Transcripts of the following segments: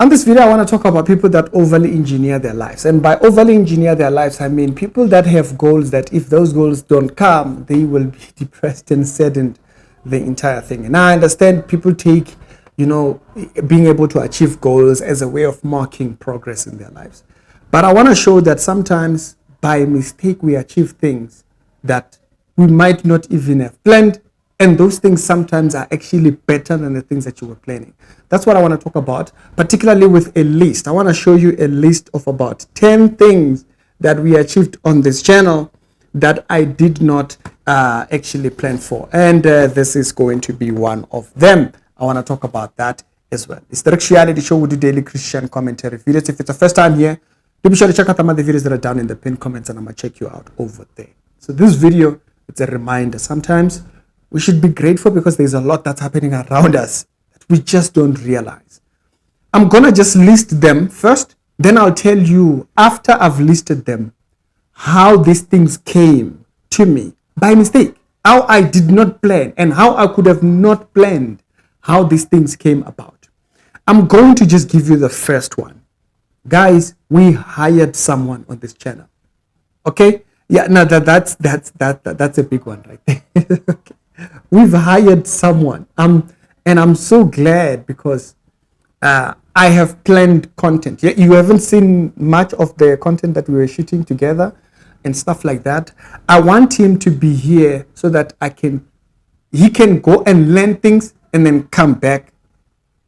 On this video, I want to talk about people that overly engineer their lives. And by overly engineer their lives, I mean people that have goals that if those goals don't come, they will be depressed and saddened the entire thing. And I understand people take, being able to achieve goals as a way of marking progress in their lives. But I want to show that sometimes by mistake, we achieve things that we might not even have planned. And those things sometimes are actually better than the things that you were planning. That's what I want to talk about, particularly with a list. I want to show you a list of about 10 things that we achieved on this channel that I did not actually plan for. And this is going to be one of them. I want to talk about that as well. It's the Rex Reality Show. We do daily Christian commentary videos. If it's the first time here, do be sure to check out the other videos that are down in the pinned comments, and I'm going to check you out over there. So this video, it's a reminder. Sometimes we should be grateful because there's a lot that's happening around us that we just don't realize. I'm going to just list them first. Then I'll tell you, after I've listed them, how these things came to me by mistake. How I did not plan and how I could have not planned how these things came about. I'm going to just give you the first one. Guys, we hired someone on this channel. Okay? Yeah, no, that's a big one right there. Okay. We've hired someone, and I'm so glad because I have planned content. Yeah, you haven't seen much of the content that we were shooting together and stuff like that. I want him to be here so that he can go and learn things and then come back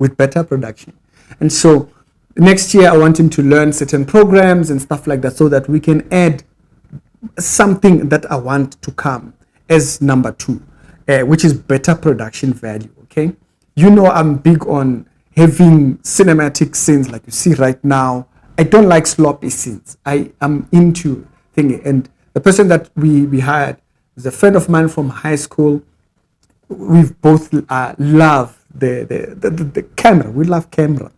with better production. And so next year I want him to learn certain programs and stuff like that so that we can add something that I want to come as number 2. Which is better production value. Okay, I'm big on having cinematic scenes like you see right now. I don't like sloppy scenes. I am into thinking, and the person that we hired is a friend of mine from high school. We've both love the camera. We love camera,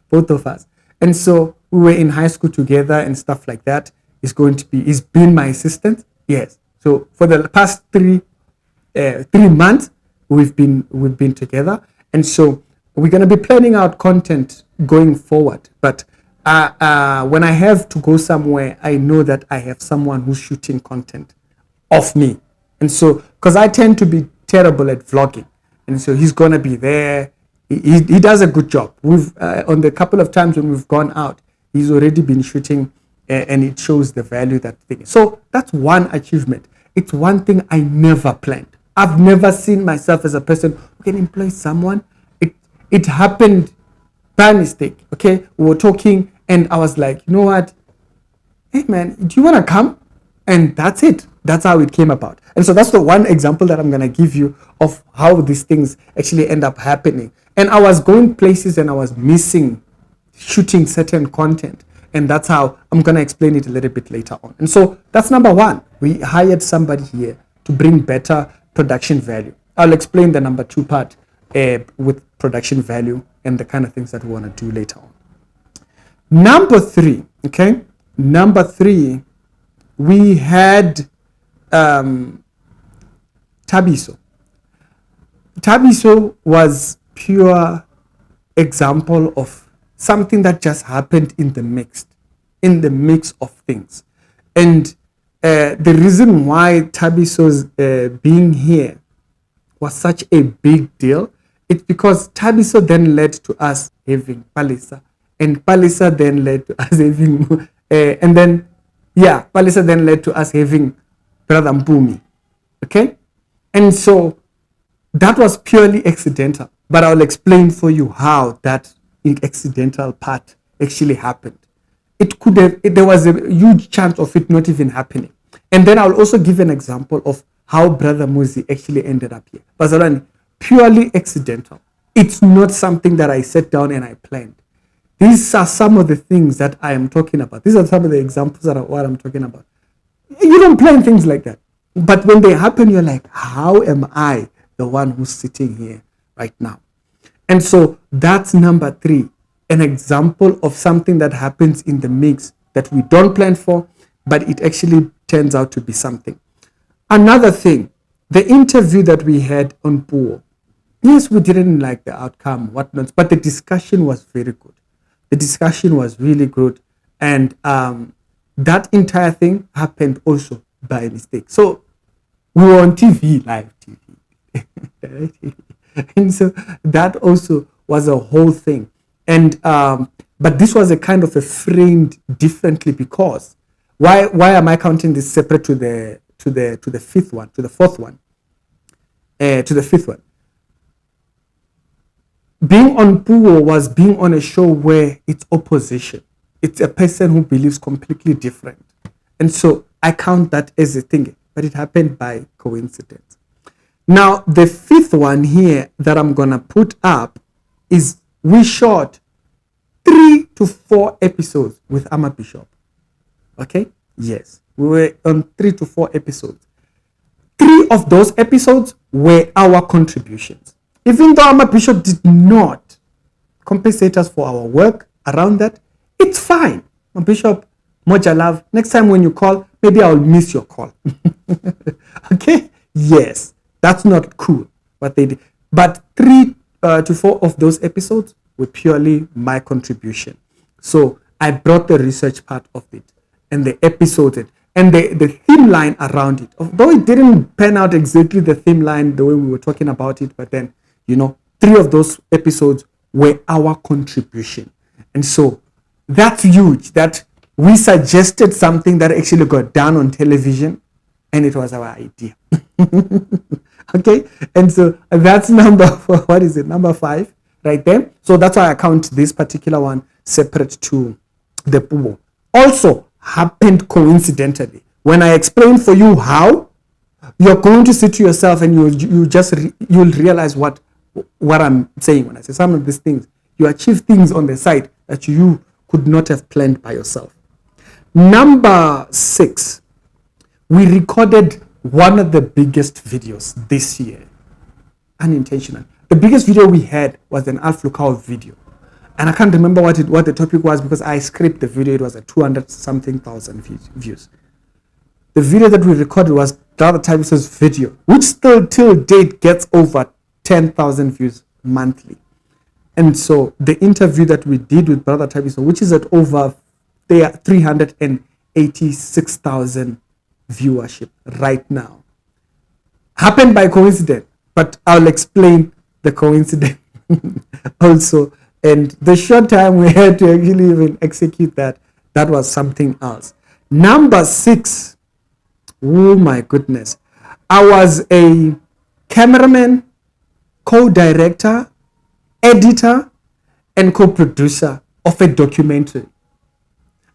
both of us. And so we were in high school together and stuff like that. He's been my assistant. Yes. So for the past 3 months we've been together, and so we're going to be planning out content going forward. But when I have to go somewhere, I know that I have someone who's shooting content of me, and so because I tend to be terrible at vlogging, and so he's going to be there. He does a good job. We've on the couple of times when we've gone out, he's already been shooting, and it shows the value that thing. So that's one achievement. It's one thing I never planned. I've never seen myself as a person who can employ someone. It happened by mistake. Okay, we were talking and I was like, you know what? Hey man, do you want to come? And that's it. That's how it came about. And so that's the one example that I'm going to give you of how these things actually end up happening. And I was going places and I was missing shooting certain content. And that's how I'm going to explain it a little bit later on. And so that's number 1. We hired somebody here to bring better production value. I'll explain the number 2 part with production value and the kind of things that we want to do later on. Number 3, okay? Number 3, we had Tabiso. Tabiso was pure example of something that just happened in the mix of things. And the reason why Tabiso's being here was such a big deal, it's because Tabiso then led to us having Palisa, and Palisa then led to us having, Palisa then led to us having Brother Mpumi, okay? And so that was purely accidental, but I'll explain for you how that accidental part actually happened. There was a huge chance of it not even happening. And then I'll also give an example of how Brother Muzi actually ended up here. Bazalwane, purely accidental. It's not something that I sat down and I planned. These are some of the things that I am talking about. These are some of the examples that are what I'm talking about. You don't plan things like that. But when they happen, you're like, how am I the one who's sitting here right now? And so that's number 3. An example of something that happens in the mix that we don't plan for, but it actually turns out to be something. Another thing, the interview that we had on Puo, yes, we didn't like the outcome, whatnot, but the discussion was very good. The discussion was really good. And that entire thing happened also by mistake. So we were on TV, live TV. And so that also was a whole thing. And but this was a kind of a framed differently, because why am I counting this separate to the fifth one, to the fourth one, to the fifth one? Being on Puo was being on a show where it's opposition. It's a person who believes completely different. And so I count that as a thing, but it happened by coincidence. Now, the fifth one here that I'm going to put up is we shot 3 to 4 episodes with Ama Bishop. Okay? Yes. We were on 3 to 4 episodes. 3 of those episodes were our contributions. Even though Ama Bishop did not compensate us for our work around that, it's fine. Ama Bishop, Moja love. Next time when you call, maybe I'll miss your call. Okay? Yes. That's not cool what they did. But 3 to 4 of those episodes were purely my contribution. So I brought the research part of it and the episodes and the theme line around it. Although it didn't pan out exactly the theme line the way we were talking about it, but then, 3 of those episodes were our contribution. And so that's huge, that we suggested something that actually got done on television, and it was our idea. Okay, and so that's number 5 right there. So that's why I count this particular one separate to the Puo. Also happened coincidentally. When I explain for you how, you're going to sit to yourself and you'll realize what I'm saying when I say some of these things. You achieve things on the side that you could not have planned by yourself. Number 6, we recorded one of the biggest videos this year, unintentional. The biggest video we had was an Alf Lukau video, and I can't remember what the topic was because I scripted the video. It was at 200-something thousand views. The video that we recorded was Brother Tabiso's video, which still till date gets over 10,000 views monthly. And so the interview that we did with Brother Tabiso, which is at over 386,000 viewership right now, happened by coincidence, but I'll explain the coincidence also. And the short time we had to actually even execute that was something else. Number 6, oh my goodness, I was a cameraman, co-director, editor, and co-producer of a documentary.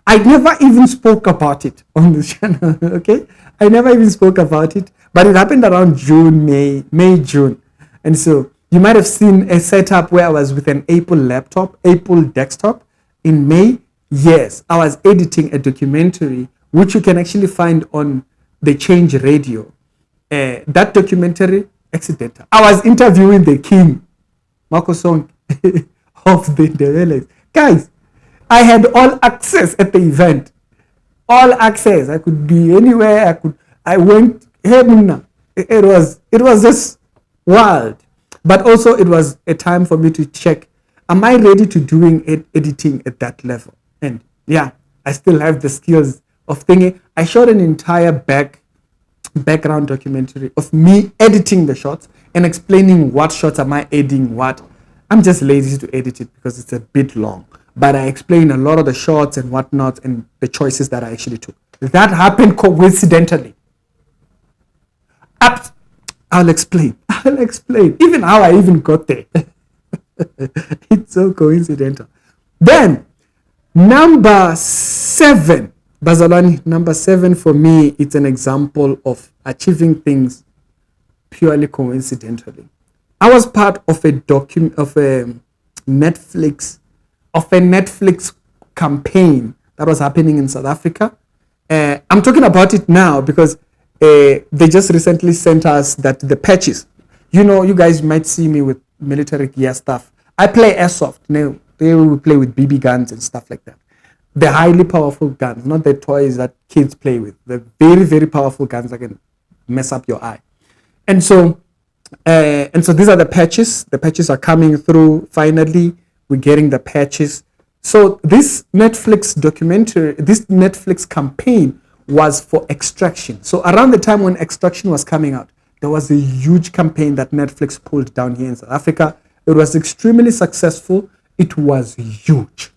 I never even spoke about it on the channel, okay? I never even spoke about it, but it happened around June. And so you might have seen a setup where I was with an Apple desktop in May. Yes, I was editing a documentary, which you can actually find on the Change Radio. That documentary, accidental. I was interviewing the king, Marco Song, of the Ndebele. Guys, I had all access at the event. All access. I could be anywhere. I went. It was just wild. But also it was a time for me to check, am I ready to doing editing at that level? And yeah, I still have the skills of thinking. I shot an entire background documentary of me editing the shots and explaining what shots am I adding what. I'm just lazy to edit it because it's a bit long. But I explain a lot of the shots and whatnot and the choices that I actually took. That happened coincidentally. I'll explain. Even how I even got there. It's so coincidental. Then, number 7. Bazalani, number 7 for me, it's an example of achieving things purely coincidentally. I was part of a Netflix campaign that was happening in South Africa. I'm talking about it now because they just recently sent us the patches. You guys might see me with military gear stuff. I play airsoft. Now they will play with BB guns and stuff like that. The highly powerful guns, not the toys that kids play with. The very, very powerful guns that can mess up your eye. And so these are the patches. The patches are coming through. Finally, we're getting the patches. So this Netflix documentary, this Netflix campaign was for Extraction. So around the time when Extraction was coming out, there was a huge campaign that Netflix pulled down here in South Africa. It was extremely successful. It was huge.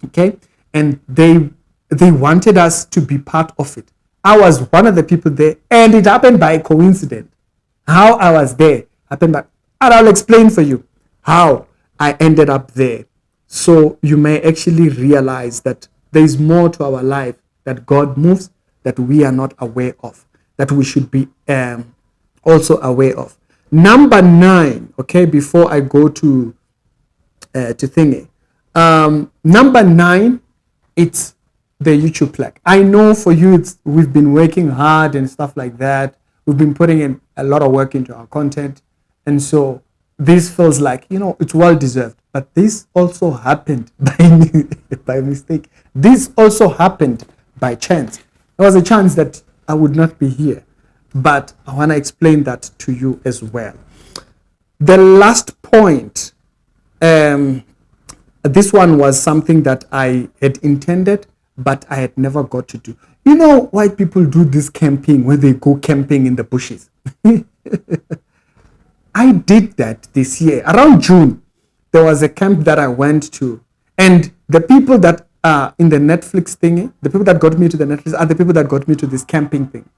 Okay, and they wanted us to be part of it. I was one of the people there, and it happened by coincidence. How I was there happened by, and I'll explain for you how I ended up there. So you may actually realize that there is more to our life that God moves that we are not aware of, that we should be also aware of. Number 9, okay, before I go to thingy. Number 9, it's the YouTube plug. I know for you, we've been working hard and stuff like that. We've been putting in a lot of work into our content. And so this feels like, it's well deserved. But this also happened by mistake. This also happened by chance. There was a chance that I would not be here. But I want to explain that to you as well. The last point, this one was something that I had intended, but I had never got to do. White people do this camping when they go camping in the bushes. I did that this year. Around June, there was a camp that I went to. And the people that are in the Netflix thingy, the people that got me to the Netflix are the people that got me to this camping thing.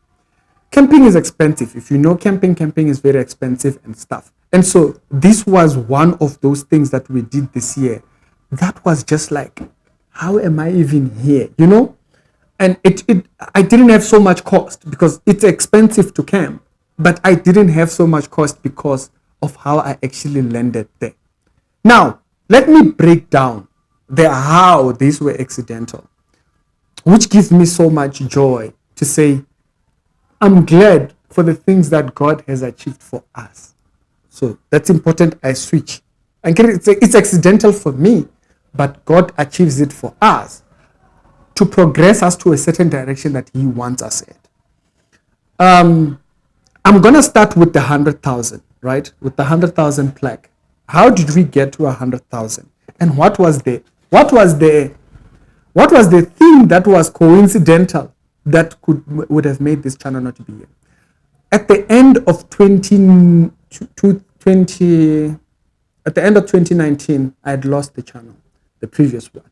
Camping is expensive. If you know camping is very expensive and stuff. And so this was one of those things that we did this year. That was just like, how am I even here? And I didn't have so much cost because it's expensive to camp, but I didn't have so much cost because of how I actually landed there. Now, let me break down how these were accidental, which gives me so much joy to say, I'm glad for the things that God has achieved for us. So that's important. I switch. And it's accidental for me, but God achieves it for us to progress us to a certain direction that He wants us at. I'm going to start with the 100,000, right? With the 100,000 plaque. How did we get to 100,000? And what was the thing that was coincidental that would have made this channel not to be here? At the end of 2019, I had lost the channel, the previous one.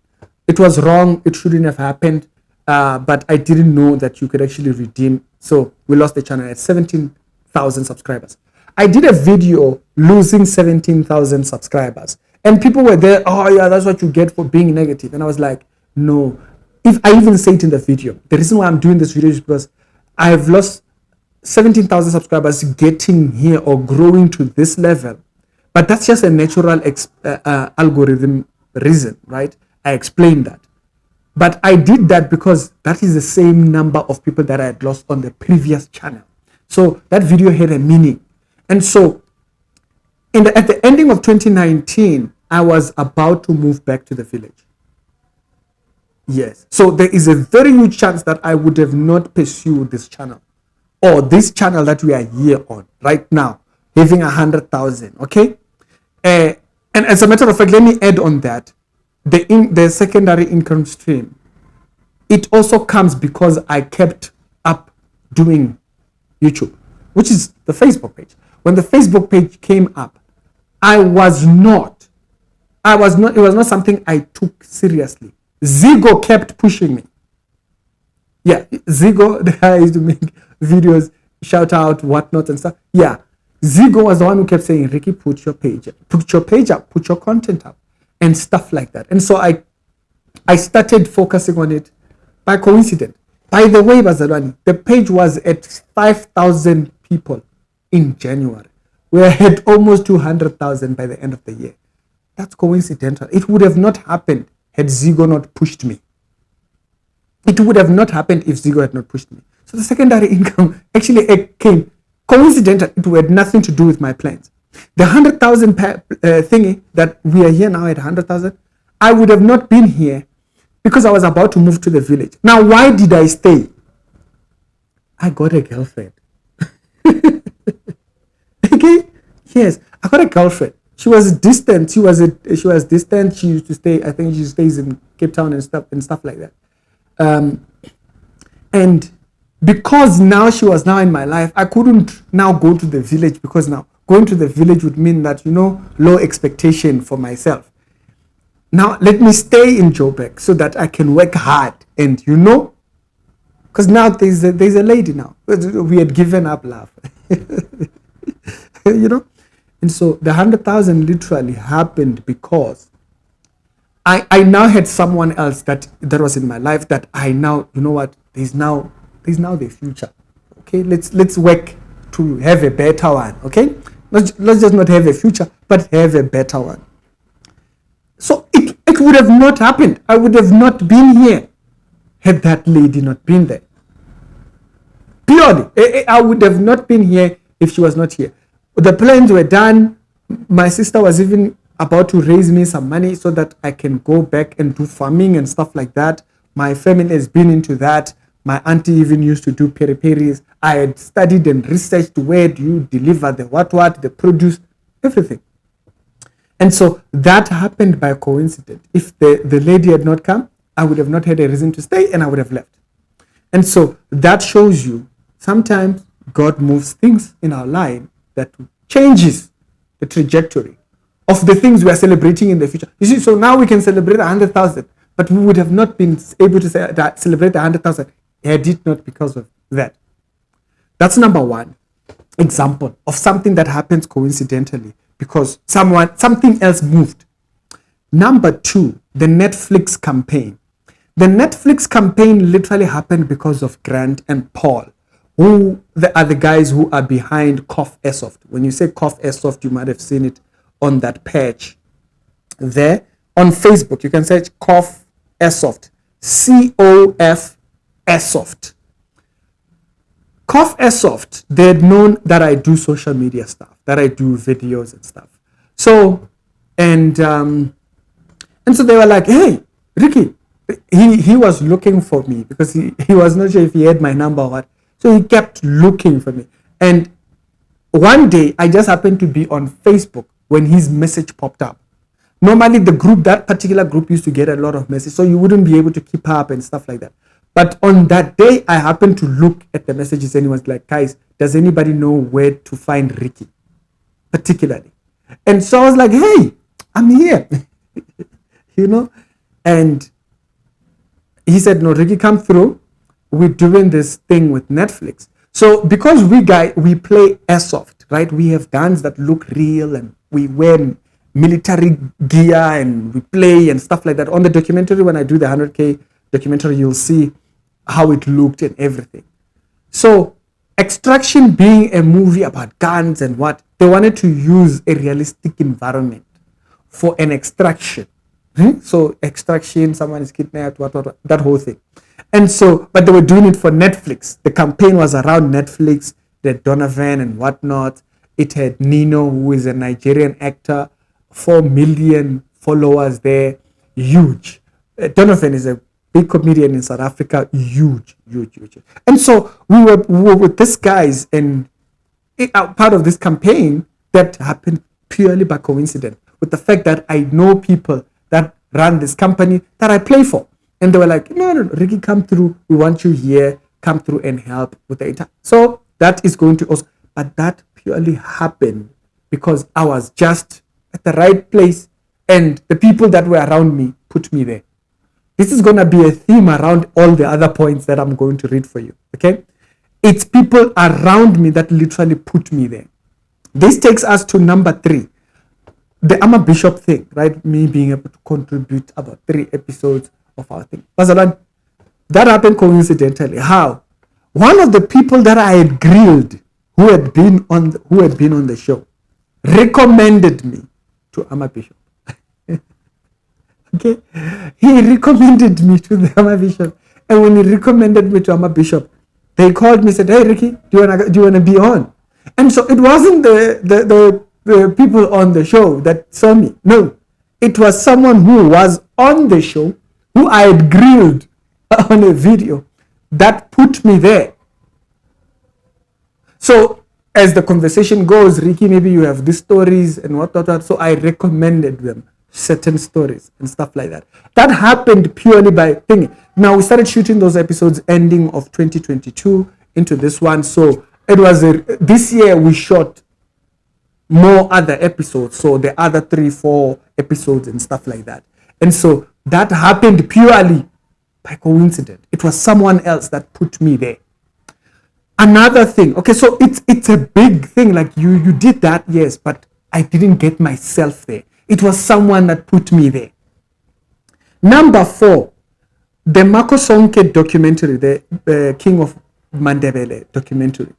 It was wrong. It shouldn't have happened. But I didn't know that you could actually redeem. So we lost the channel at 17,000 subscribers. I did a video losing 17,000 subscribers. And people were there, oh yeah, that's what you get for being negative. And I was like, no. If I even say it in the video, the reason why I'm doing this video is because I have lost 17,000 subscribers getting here or growing to this level. But that's just a natural algorithm reason, right? I explained that. But I did that because that is the same number of people that I had lost on the previous channel. So that video had a meaning. And so at the ending of 2019, I was about to move back to the village. Yes. So there is a very huge chance that I would have not pursued this channel or this channel that we are here on right now, having 100,000. Okay. And as a matter of fact, let me add on that. The secondary income stream, it also comes because I kept up doing YouTube, which is the Facebook page. When the Facebook page came up, it was not something I took seriously. Zigo kept pushing me. Yeah, Zigo, the guy used to make videos, shout out, whatnot and stuff. Yeah, Zigo was the one who kept saying, Ricky, put your page up, put your content up, and stuff like that. And so I started focusing on it by coincidence. By the way, Bazalwani, the page was at 5,000 people in January. We had almost 200,000 by the end of the year. That's coincidental. It would have not happened had Zigo not pushed me. It would have not happened if Zigo had not pushed me. So the secondary income actually came coincidental. It had nothing to do with my plans. The 100,000 thingy that we are here now at 100,000, I would have not been here because I was about to move to the village. Now, why did I stay? I got a girlfriend. Okay? Yes, I got a girlfriend. She was distant. She was distant. She used to stay. I think she stays in Cape Town and stuff like that. And because now she was now in my life, I couldn't now go to the village, because now going to the village would mean that, low expectation for myself. Now let me stay in Joburg so that I can work hard, and because now there's a lady now. We had given up love. And so the 100,000 literally happened because I now had someone else that was in my life, that I now, there's now the future. Okay, let's work to have a better one. Okay, let's just not have a future, but have a better one. So it would have not happened. I would have not been here had that lady not been there. Purely, I would have not been here if she was not here. The plans were done. My sister was even about to raise me some money so that I can go back and do farming and stuff like that. My family has been into that. My auntie even used to do peri-peris. I had studied and researched where do you deliver the what, the produce, everything. And so that happened by coincidence. If the lady had not come, I would have not had a reason to stay, and I would have left. And so that shows you sometimes God moves things in our life that changes the trajectory of the things we are celebrating in the future. You see, so now we can celebrate 100,000, but we would have not been able to celebrate 100,000 had it not because of that. That's number one example of something that happens coincidentally because something else moved. Number two, the Netflix campaign. The Netflix campaign literally happened because of Grant and Paul, who are the guys who are behind Cough Airsoft. When you say Cough Airsoft, you might have seen it on that page there on Facebook. You can search Cough Airsoft, COF Airsoft. Cough Airsoft, they had known that I do social media stuff, that I do videos and stuff. So, and so they were like, hey, Ricky, he was looking for me because he was not sure if he had my number or what. So he kept looking for me. And one day I just happened to be on Facebook when his message popped up. Normally that particular group used to get a lot of messages, so you wouldn't be able to keep up and stuff like that. But on that day, I happened to look at the messages and he was like, guys, does anybody know where to find Ricky? Particularly. And so I was like, hey, I'm here. And he said, no, Ricky, come through. We're doing this thing with Netflix. So because we play airsoft, right? We have guns that look real and we wear military gear and we play and stuff like that. On the documentary, when I do the 100K documentary, you'll see how it looked and everything. So Extraction being a movie about guns and what, they wanted to use a realistic environment for an extraction. So extraction, someone is kidnapped, what, that whole thing. And so, but they were doing it for Netflix. The campaign was around Netflix, the Donovan and whatnot. It had Nino, who is a Nigerian actor, 4 million followers there, huge. Donovan is a big comedian in South Africa, huge. And so we were with these guys, and part of this campaign that happened purely by coincidence, with the fact that I know people that run this company that I play for. And they were like, no, Ricky, come through. We want you here. Come through and help with the entire. So that is going to also, but that purely happened because I was just at the right place and the people that were around me put me there. This is going to be a theme around all the other points that I'm going to read for you. Okay. It's people around me that literally put me there. This takes us to number 3. The I'm a Bishop thing, right? Me being able to contribute about 3 episodes of our thing. That happened coincidentally. How? One of the people that I had grilled who had been on the show recommended me to Ama Bishop. Okay, he recommended me to the Ama Bishop, and when he recommended me to Ama Bishop, they called me and said, "Hey Ricky, do you wanna be on?" And so it wasn't the people on the show that saw me. No, it was someone who was on the show, who I had grilled on a video, that put me there. So as the conversation goes, Ricky, maybe you have these stories and what. So I recommended them certain stories and stuff like that. That happened purely by thinking. Now we started shooting those episodes ending of 2022 into this one. So it was this year we shot more other episodes. So the other 3-4 episodes and stuff like that. And so that happened purely by coincidence. It was someone else that put me there. Another thing, okay, so it's a big thing. Like you did that, yes, but I didn't get myself there. It was someone that put me there. Number 4, the Mako Sonke documentary, the King of Mandebele documentary.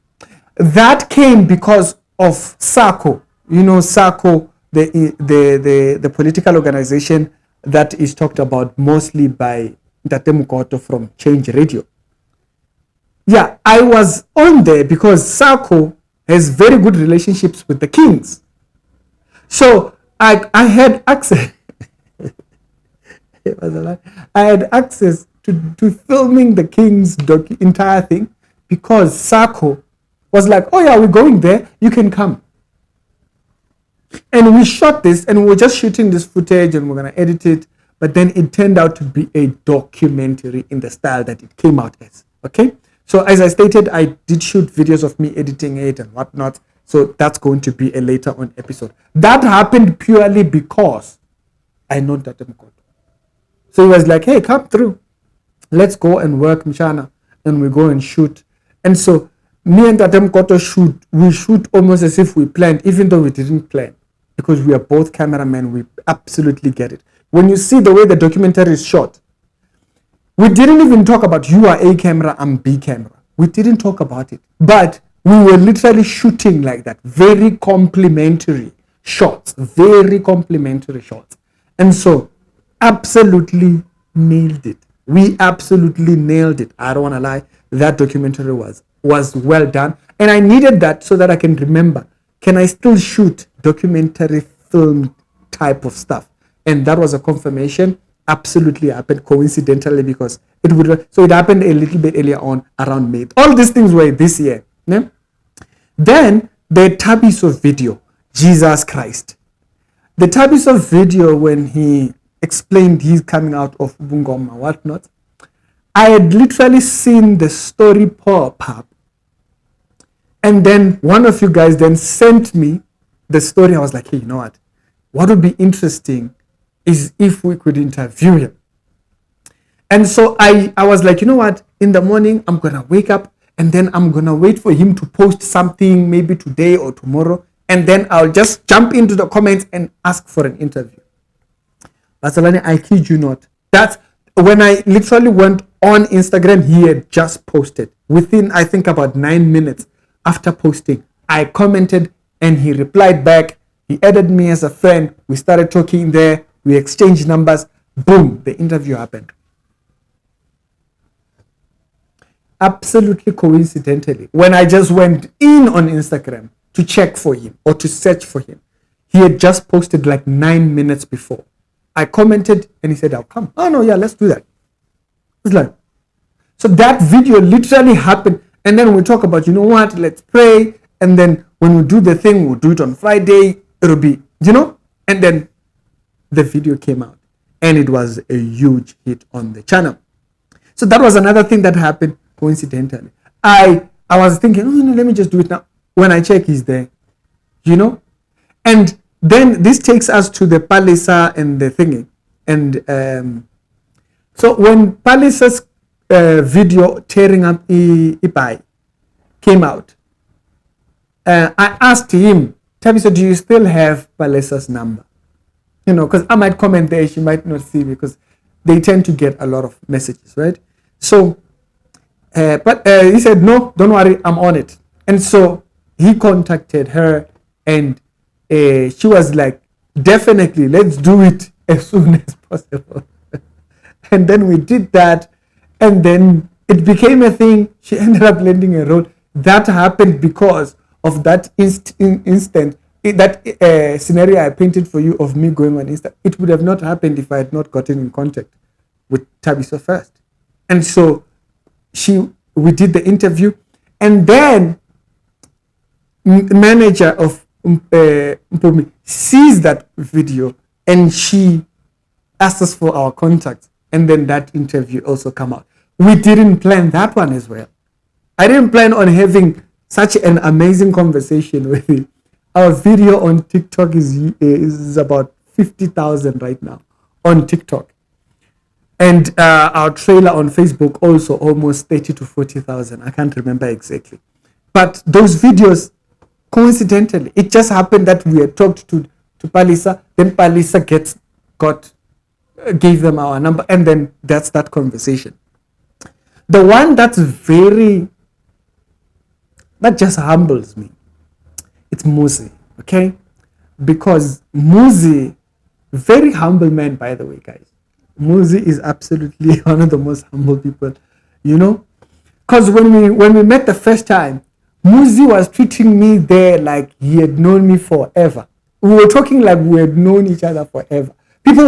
That came because of SACO. You know, SACO, the political organization that is talked about mostly by Ntate Mukoto from Change Radio. Yeah, I was on there because SACO has very good relationships with the kings. So I had access. It was a lot. I had access to filming the king's entire thing because SACO was like, oh yeah, we're going there, you can come. And we shot this and we were just shooting this footage and we're going to edit it. But then it turned out to be a documentary in the style that it came out as. Okay. So as I stated, I did shoot videos of me editing it and whatnot. So that's going to be a later on episode. That happened purely because I know Ntate Mukoto. So he was like, hey, come through. Let's go and work, Mshana. And we go and shoot. And so me and Ntate Mukoto we shoot almost as if we planned, even though we didn't plan. Because we are both cameramen, we absolutely get it. When you see the way the documentary is shot, we didn't even talk about you are A camera, I'm B camera. We didn't talk about it. But we were literally shooting like that. Very complimentary shots. Very complimentary shots. And so, absolutely nailed it. We absolutely nailed it. I don't want to lie. That documentary was well done. And I needed that so that I can remember, can I still shoot documentary film type of stuff? And that was a confirmation. Absolutely happened coincidentally because it happened a little bit earlier on around May. All these things were this year. Yeah? Then the Tabiso video, Jesus Christ. The Tabiso video, when he explained he's coming out of Bungoma, whatnot, I had literally seen the story pop up. And then one of you guys then sent me the story. I was like, hey, you know what would be interesting is if we could interview him. And so I was like, you know what, in the morning, I'm going to wake up and then I'm going to wait for him to post something maybe today or tomorrow. And then I'll just jump into the comments and ask for an interview. Basalani, I kid you not. That's when I literally went on Instagram, he had just posted. Within, I think, about 9 minutes after posting, I commented and he replied back. He added me as a friend. We started talking there. We exchanged numbers. Boom, the interview happened. Absolutely coincidentally, when I just went in on Instagram to check for him or to search for him, he had just posted like 9 minutes before. I commented and he said, I'll come. Oh no, yeah, let's do that. It's like, so that video literally happened. And then we talk about, you know what, let's pray. And then when we do the thing, we'll do it on Friday. It'll be, and then the video came out and it was a huge hit on the channel. So that was another thing that happened coincidentally. I was thinking, oh, no, let me just do it now. When I check, he's there, and then this takes us to the Palisa and the thingy. And so when Palisa's video tearing up Ipai came out, I asked him, Tabiso, do you still have Palisa's number? Because I might comment there, she might not see because they tend to get a lot of messages, right? So, but he said, no, don't worry, I'm on it. And so he contacted her and she was like, definitely, let's do it as soon as possible. And then we did that. And then it became a thing. She ended up landing a role. That happened because of that instant, that scenario I painted for you of me going on Insta. It would have not happened if I had not gotten in contact with Tabiso first. And so we did the interview. And then manager of Mpumi sees that video, and she asked us for our contacts, and then that interview also come out. We didn't plan that one as well. I didn't plan on having such an amazing conversation with him. Our video on TikTok is about 50,000 right now on TikTok. And our trailer on Facebook also almost 30 to 40,000. I can't remember exactly. But those videos, coincidentally, it just happened that we had talked to Palisa. Then Palisa gave them our number. And then that's that conversation. The one that just humbles me, it's Muzi, okay? Because Muzi, very humble man, by the way, guys. Muzi is absolutely one of the most humble people, you know? Because when we met the first time, Muzi was treating me there like he had known me forever. We were talking like we had known each other forever. People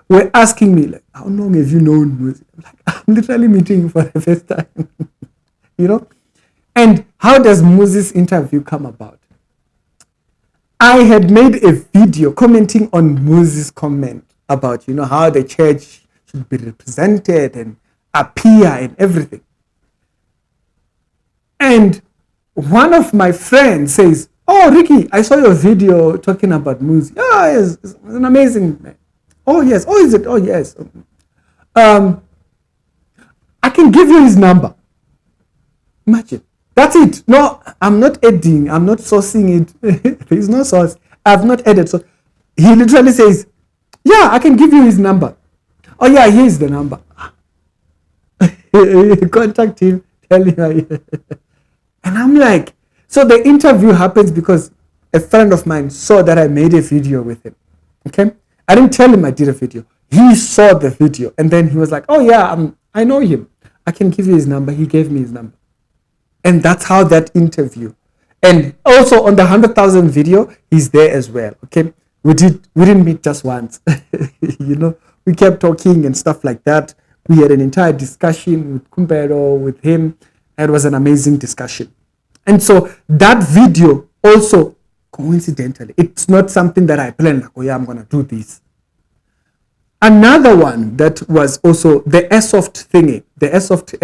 were asking me, like, how long have you known Muzi? I'm like, I'm literally meeting you for the first time, you know? And how does Muzi's interview come about? I had made a video commenting on Muzi's comment about, you know, how the church should be represented and appear and everything. And one of my friends says, oh, Ricky, I saw your video talking about Muzi. Oh, yes, it's an amazing man. Oh, yes. Oh, is it? Oh, yes. I can give you his number. Imagine. That's it. No, I'm not adding. I'm not sourcing it. There's no source. I've not added. So he literally says, yeah, I can give you his number. Oh, yeah, here's the number. Contact him. Tell him. And I'm like, so the interview happens because a friend of mine saw that I made a video with him. Okay. I didn't tell him I did a video. He saw the video. And then he was like, oh, yeah, I know him. I can give you his number. He gave me his number. And that's how that interview. And also on the 100,000 video, he's there as well. Okay. We didn't meet just once. You know, we kept talking and stuff like that. We had an entire discussion with Kumbero, with him. It was an amazing discussion. And so that video also, coincidentally, it's not something that I planned, like, oh yeah, I'm going to do this. Another one that was also the airsoft thingy, the airsoft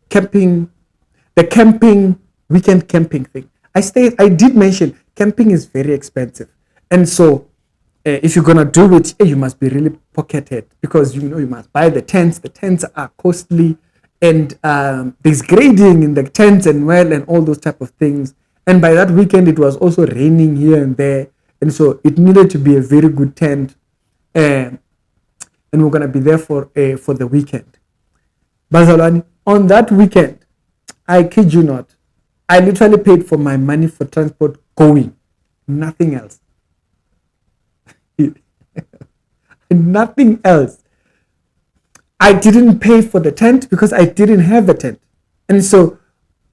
camping, the weekend camping thing. I did mention camping is very expensive. And so if you're going to do it, you must be really pocketed, because, you know, you must buy the tents. The tents are costly, and there's grading in the tents and all those type of things. And by that weekend, it was also raining here and there. And so it needed to be a very good tent. And we're going to be there for the weekend. Bazalwani, on that weekend, I kid you not, I literally paid for my money for transport going. Nothing else. Nothing else. I didn't pay for the tent because I didn't have a tent. And so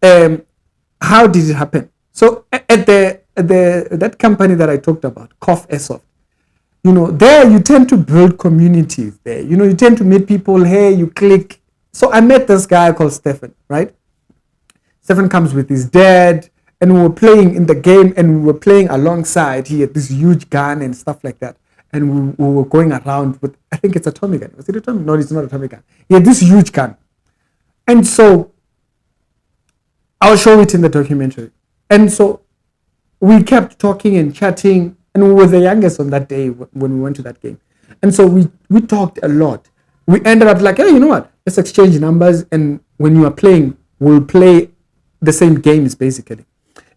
how did it happen? So at that company that I talked about, Cough Airsoft, you know, there you tend to build communities there. You know, you tend to meet people. Hey, you click. So I met this guy called Stefan, right? Stefan comes with his dad, and we were playing in the game, and we were playing alongside. He had this huge gun and stuff like that. And we were going around with, I think it's a Tommy gun. Was it a Tommy? No, it's not a Tommy gun. He had this huge gun. And so I'll show it in the documentary. And so we kept talking and chatting, and we were the youngest on that day when we went to that game. And so we talked a lot. We ended up like, hey, you know what? Let's exchange numbers, and when you are playing, we'll play the same games basically.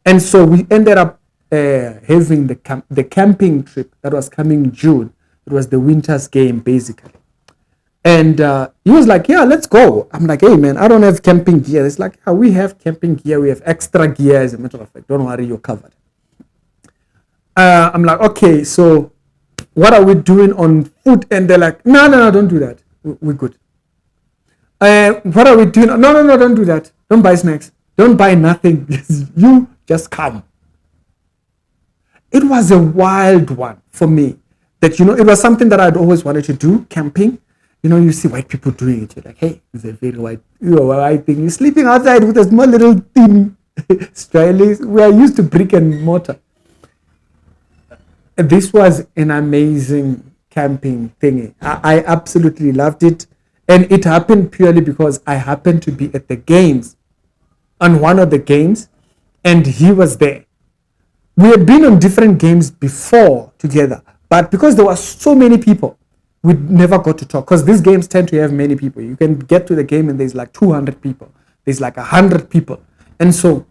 And so we ended up having the camping trip that was coming June. It was the winter's game basically. And he was like, yeah, let's go. I'm like, hey man, I don't have camping gear. It's like, yeah, we have camping gear. We have extra gear, as a matter of fact. Don't worry, you're covered. I'm like, okay, so what are we doing on food? And they're like, no, don't do that. We're good. What are we doing? No, don't do that. Don't buy snacks. Don't buy nothing. You just come. It was a wild one for me. That, you know, it was something that I'd always wanted to do, camping. You know, you see white people doing it. You're like, hey, it's a very white thing. You're sleeping outside with a small little thing. Australians, we are used to brick and mortar. This was an amazing camping thingy. I absolutely loved it. And it happened purely because I happened to be at the games, on one of the games, and he was there. We had been on different games before together, but because there were so many people, we never got to talk. Because these games tend to have many people. You can get to the game and there's like 200 people, there's like 100 people, and so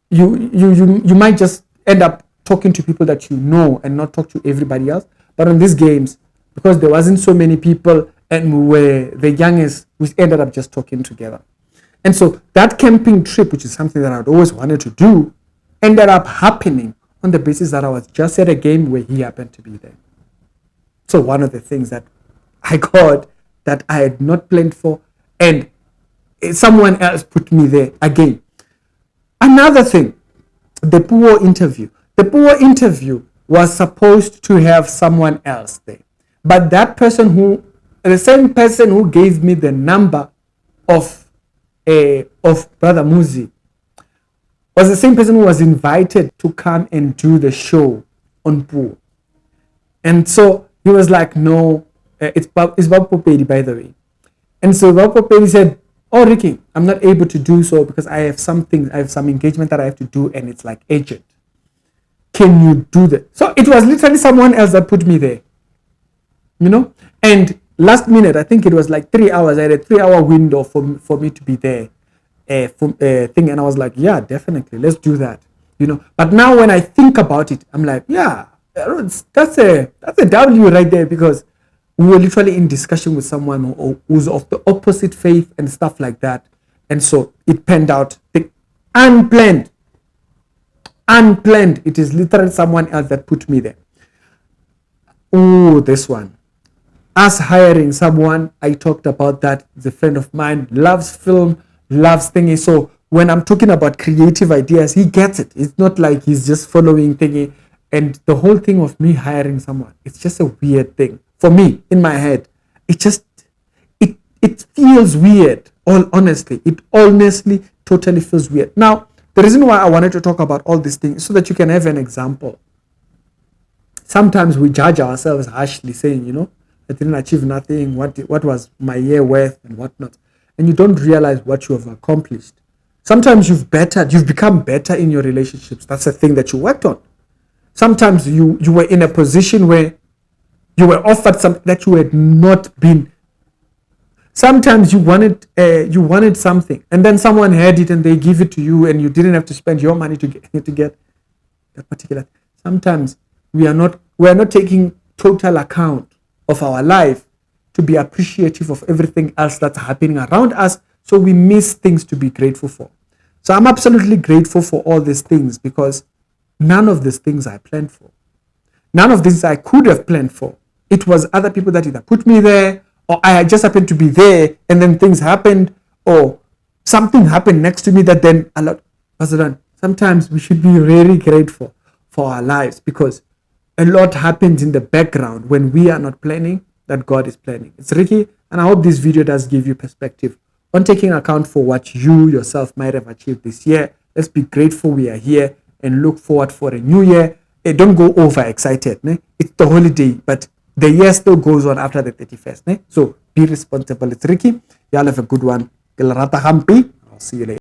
you might just end up talking to people that you know and not talk to everybody else. But on these games, because there wasn't so many people and we were the youngest, we ended up just talking together. And so that camping trip, which is something that I'd always wanted to do, ended up happening on the basis that I was just at a game where he happened to be there. So one of the things that I got that I had not planned for, and someone else put me there again. Another thing, the poor interview. The poor interview was supposed to have someone else there. But that person the same person who gave me the number of Brother Muzi, was the same person who was invited to come and do the show on Poor. And so he was like, no, it's Bob Popedi, by the way. And so Bob Popedi said, oh, Ricky, I'm not able to do so because I have some engagement that I have to do and it's like urgent. Can you do that? So it was literally someone else that put me there, and last minute, I think it was like 3 hours. I had a 3-hour window for me to be there, and I was like, yeah, definitely, let's do that, But now when I think about it, I'm like, yeah, that's a W right there, because we were literally in discussion with someone who's of the opposite faith and stuff like that, and so it panned out unplanned. It is literally someone else that put me there. Oh, this one. Us hiring someone, I talked about that. It's a friend of mine, loves film, loves thingy. So when I'm talking about creative ideas, he gets it. It's not like he's just following thingy. And the whole thing of me hiring someone, it's just a weird thing. For me, in my head, it feels weird. It honestly totally feels weird. Now, the reason why I wanted to talk about all these things is so that you can have an example. Sometimes we judge ourselves harshly, saying, I didn't achieve nothing. What was my year worth and whatnot? And you don't realize what you have accomplished. Sometimes you've become better in your relationships. That's a thing that you worked on. Sometimes you were in a position where you were offered something that you had not been. Sometimes you wanted something, and then someone had it and they give it to you, and you didn't have to spend your money to get that particular. Sometimes we are not taking total account of our life to be appreciative of everything else that's happening around us, so we miss things to be grateful for. So I'm absolutely grateful for all these things, because none of these things I planned for. None of these I could have planned for. It was other people that either put me there, or I just happened to be there and then things happened, or something happened next to me that then sometimes we should be really grateful for our lives, because a lot happens in the background when we are not planning that God is planning. It's Ricky, and I hope this video does give you perspective on taking account for what you yourself might have achieved this year. Let's be grateful we are here and look forward for a new year. Don't go overexcited. It's the holiday, but the year still goes on after the 31st. So be responsible. It's Ricky. Y'all have a good one. I'll see you later.